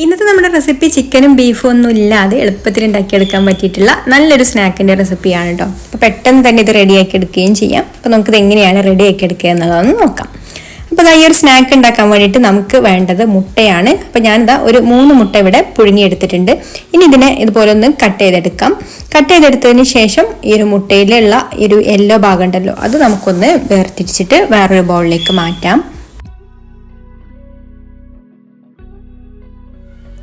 ഇന്നത്തെ നമ്മുടെ റെസിപ്പി ചിക്കനും ബീഫും ഒന്നും ഇല്ലാതെ എളുപ്പത്തിൽ ഉണ്ടാക്കിയെടുക്കാൻ പറ്റിയിട്ടുള്ള നല്ലൊരു സ്നാക്കിൻ്റെ റെസിപ്പിയാണ് കേട്ടോ. അപ്പോൾ പെട്ടെന്ന് തന്നെ ഇത് റെഡിയാക്കി എടുക്കുകയും ചെയ്യാം. അപ്പോൾ നമുക്കിത് എങ്ങനെയാണ് റെഡിയാക്കി എടുക്കുക എന്നുള്ളതൊന്ന് നോക്കാം. അപ്പോൾ ഈ ഒരു സ്നാക്ക് ഉണ്ടാക്കാൻ വേണ്ടിയിട്ട് നമുക്ക് വേണ്ടത് മുട്ടയാണ്. അപ്പോൾ ഞാനിതാ ഒരു 3 മുട്ട ഇവിടെ പുഴുങ്ങിയെടുത്തിട്ടുണ്ട്. ഇനി ഇതിനെ ഇതുപോലെ ഒന്ന് കട്ട് ചെയ്തെടുക്കാം. കട്ട് ചെയ്തെടുത്തതിന് ശേഷം ഈ ഒരു മുട്ടയിലുള്ള ഈ ഒരു യെല്ലോ ഭാഗം ഉണ്ടല്ലോ, അത് നമുക്കൊന്ന് വേർതിരിച്ചിട്ട് വേറൊരു ബൗളിലേക്ക് മാറ്റാം.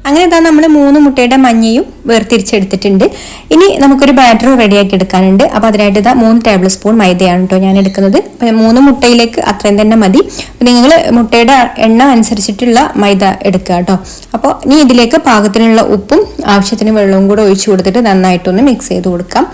അങ്ങനെ ഇതാ നമ്മൾ 3 മുട്ടയുടെ മഞ്ഞയും വേർതിരിച്ചെടുത്തിട്ടുണ്ട്. ഇനി നമുക്കൊരു ബാറ്റർ റെഡിയാക്കി എടുക്കാനുണ്ട്. അപ്പോൾ അതിനായിട്ട് ഇതാ 3 ടേബിൾ സ്പൂൺ മൈദയാണ് കേട്ടോ ഞാൻ എടുക്കുന്നത്. അപ്പോൾ 3 മുട്ടയിലേക്ക് അത്രയും തന്നെ മതി. അപ്പോൾ നിങ്ങൾ മുട്ടയുടെ എണ്ണം അനുസരിച്ചിട്ടുള്ള മൈദ എടുക്കുക കേട്ടോ. അപ്പോൾ ഇനി ഇതിലേക്ക് പാകത്തിനുള്ള ഉപ്പും ആവശ്യത്തിന് വെള്ളവും കൂടെ ഒഴിച്ചു കൊടുത്തിട്ട് നന്നായിട്ടൊന്ന് മിക്സ് ചെയ്ത് കൊടുക്കാം.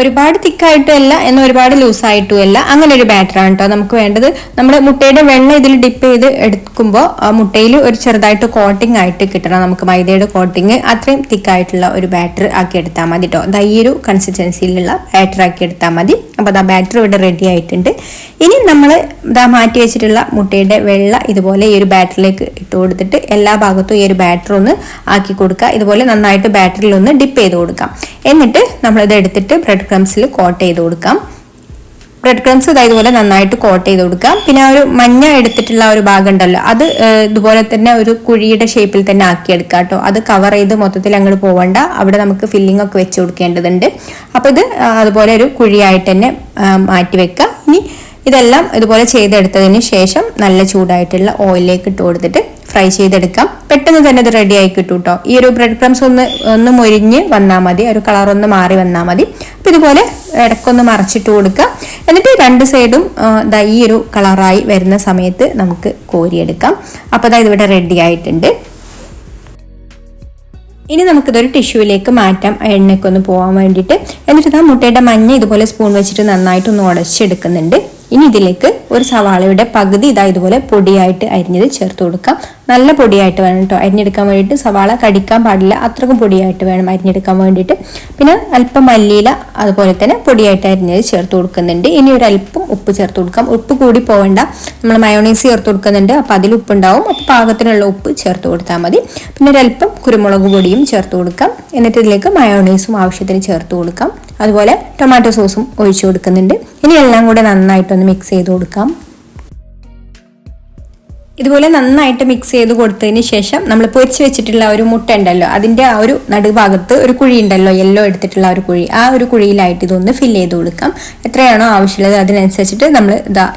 ഒരുപാട് തിക്കായിട്ടും അല്ല എന്നാൽ ഒരുപാട് ലൂസായിട്ടും അല്ല, അങ്ങനെ ഒരു ബാറ്ററാണ് കേട്ടോ നമുക്ക് വേണ്ടത്. നമ്മുടെ മുട്ടയുടെ വെള്ളം ഇതിൽ ഡിപ്പ് ചെയ്ത് എടുക്കുമ്പോൾ മുട്ടയിൽ ഒരു ചെറുതായിട്ട് കോട്ടിംഗ് ആയിട്ട് കിട്ടണം നമുക്ക്, മൈദയുടെ കോട്ടിങ്. അത്രയും തിക്കായിട്ടുള്ള ഒരു ബാറ്റർ ആക്കി എടുത്താൽ മതി കേട്ടോ. ഈ ഒരു കൺസിസ്റ്റൻസിയിലുള്ള ബാറ്റർ ആക്കി എടുത്താൽ മതി. അപ്പോൾ ആ ബാറ്റർ ഇവിടെ റെഡി ആയിട്ടുണ്ട്. ഇനി നമ്മൾ മാറ്റി വെച്ചിട്ടുള്ള മുട്ടയുടെ വെള്ള ഇതുപോലെ ഈ ഒരു ബാറ്ററിലേക്ക് ഇട്ട് കൊടുത്തിട്ട് എല്ലാ ഭാഗത്തും ഈ ഒരു ബാറ്റർ ഒന്ന് ആക്കി കൊടുക്കുക. ഇതുപോലെ നന്നായിട്ട് ബാറ്ററിൽ ഒന്ന് ഡിപ്പ് ചെയ്ത് കൊടുക്കാം. എന്നിട്ട് നമ്മളിത് എടുത്തിട്ട് ബ്രെഡ് ക്രംസിൽ കോട്ട് ചെയ്ത് കൊടുക്കാം. ബ്രെഡ് ക്രംസ് ഇതുപോലെ നന്നായിട്ട് കോട്ട് ചെയ്ത് കൊടുക്കാം. പിന്നെ ആ ഒരു മഞ്ഞ എടുത്തിട്ടുള്ള ഒരു ഭാഗം ഉണ്ടല്ലോ, അത് ഇതുപോലെ തന്നെ ഒരു കുഴിയുടെ ഷേപ്പിൽ തന്നെ ആക്കിയെടുക്കാം കേട്ടോ. അത് കവർ ചെയ്ത് മൊത്തത്തിൽ അങ്ങോട്ട് പോവണ്ട, അവിടെ നമുക്ക് ഫില്ലിംഗ് ഒക്കെ വെച്ച് കൊടുക്കേണ്ടതുണ്ട്. അപ്പോൾ ഇത് അതുപോലെ ഒരു കുഴിയായിട്ട് തന്നെ മാറ്റി വെക്കാം. ഇനി ഇതെല്ലാം ഇതുപോലെ ചെയ്തെടുത്തതിന് ശേഷം നല്ല ചൂടായിട്ടുള്ള ഓയിലിലേക്ക് ഇട്ട് കൊടുത്തിട്ട് ഫ്രൈ ചെയ്തെടുക്കാം. പെട്ടെന്ന് തന്നെ ഇത് റെഡി ആയി കിട്ടും കേട്ടോ. ഈ ഒരു ബ്രെഡ് ക്രംസ് ഒന്ന് മൊരിഞ്ഞ് വന്നാൽ മതി, ഒരു കളർ ഒന്ന് മാറി വന്നാൽ മതി. അപ്പം ഇതുപോലെ ഇടയ്ക്കൊന്ന് മറച്ചിട്ട് കൊടുക്കുക. എന്നിട്ട് 2 സൈഡും ഈ ഒരു കളറായി വരുന്ന സമയത്ത് നമുക്ക് കോരിയെടുക്കാം. അപ്പോൾ ഇതിവിടെ റെഡി ആയിട്ടുണ്ട്. ഇനി നമുക്കിതൊരു ടിഷ്യൂവിലേക്ക് മാറ്റാം, എണ്ണയ്ക്ക് ഒന്ന് പോകാൻ വേണ്ടിയിട്ട്. എന്നിട്ട് മുട്ടയുടെ മഞ്ഞ ഇതുപോലെ സ്പൂൺ വെച്ചിട്ട് നന്നായിട്ടൊന്ന് ഉടച്ചെടുക്കുന്നുണ്ട്. ഇനി ഇതിലേക്ക് ഒരു സവാളയുടെ പകുതി ഇതുപോലെ പൊടിയായിട്ട് അരിഞ്ഞത് ചേർത്ത് കൊടുക്കാം. നല്ല പൊടിയായിട്ട് വേണം കേട്ടോ അരിഞ്ഞെടുക്കാൻ വേണ്ടിയിട്ട്. സവാള കടിക്കാൻ പാടില്ല, അത്രക്കും പൊടിയായിട്ട് വേണം അരിഞ്ഞെടുക്കാൻ വേണ്ടിയിട്ട്. പിന്നെ അല്പം മല്ലിയില അതുപോലെ തന്നെ പൊടിയായിട്ട് അരിഞ്ഞത് ചേർത്ത് കൊടുക്കുന്നുണ്ട്. ഇനി ഒരു അല്പം ഉപ്പ് ചേർത്ത് കൊടുക്കാം. ഉപ്പ് കൂടി പോകണ്ട, നമ്മൾ മയോണൈസ് ചേർത്ത് കൊടുക്കുന്നുണ്ട്. അപ്പോൾ അതിൽ ഉപ്പുണ്ടാവും, അപ്പോൾ പാകത്തിനുള്ള ഉപ്പ് ചേർത്ത് കൊടുത്താൽ മതി. പിന്നെ ഒരല്പം കുരുമുളക് പൊടിയും ചേർത്ത് കൊടുക്കാം. എന്നിട്ട് ഇതിലേക്ക് മയോണൈസും ആവശ്യത്തിന് ചേർത്ത് കൊടുക്കാം. അതുപോലെ ടൊമാറ്റോ സോസും ഒഴിച്ചു കൊടുക്കുന്നുണ്ട്. ഇനി എല്ലാം കൂടെ നന്നായിട്ടൊന്ന് മിക്സ് ചെയ്ത് കൊടുക്കാം. ഇതുപോലെ നന്നായിട്ട് മിക്സ് ചെയ്ത് കൊടുത്തതിന് ശേഷം നമ്മൾ പൊരിച്ച് വെച്ചിട്ടുള്ള ഒരു മുട്ട ഉണ്ടല്ലോ, അതിൻ്റെ ആ ഒരു നടുഭാഗത്ത് ഒരു കുഴി ഉണ്ടല്ലോ, യെല്ലോ എടുത്തിട്ടുള്ള ഒരു കുഴി, ആ ഒരു കുഴിയിലായിട്ട് ഇതൊന്ന് ഫില്ല് ചെയ്ത് കൊടുക്കാം. എത്രയാണോ ആവശ്യമുള്ളത് അതിനനുസരിച്ചിട്ട് നമ്മൾ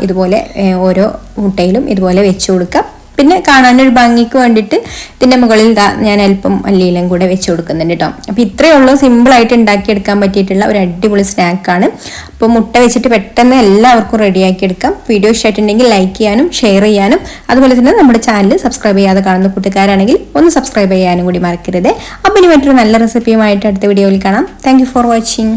ഇതുപോലെ ഓരോ മുട്ടയിലും ഇതുപോലെ വെച്ച് കൊടുക്കാം. പിന്നെ കാണാനൊരു ഭംഗിക്ക് വേണ്ടിയിട്ട് ഇതിൻ്റെ മുകളിൽ ഞാൻ അല്പം മല്ലിയിലും കൂടെ വെച്ച് കൊടുക്കുന്നുണ്ട് കേട്ടോ. അപ്പോൾ ഇത്രയേ ഉള്ളൂ, സിമ്പിളായിട്ട് ഉണ്ടാക്കിയെടുക്കാൻ പറ്റിയിട്ടുള്ള ഒരു അടിപൊളി സ്നാക്കാണ്. അപ്പോൾ മുട്ട വെച്ചിട്ട് പെട്ടെന്ന് എല്ലാവർക്കും റെഡിയാക്കി എടുക്കാം. വീഡിയോ ഇഷ്ടമായിട്ടുണ്ടെങ്കിൽ ലൈക്ക് ചെയ്യാനും ഷെയർ ചെയ്യാനും അതുപോലെ തന്നെ നമ്മുടെ ചാനൽ സബ്സ്ക്രൈബ് ചെയ്യാതെ കാണുന്ന കൂട്ടുകാരാണെങ്കിൽ ഒന്ന് സബ്സ്ക്രൈബ് ചെയ്യാനും കൂടി മറക്കരുത്. അപ്പോൾ ഇനി മറ്റൊരു നല്ല റെസിപ്പിയുമായിട്ട് അടുത്ത വീഡിയോയിൽ കാണാം. Thank you for watching.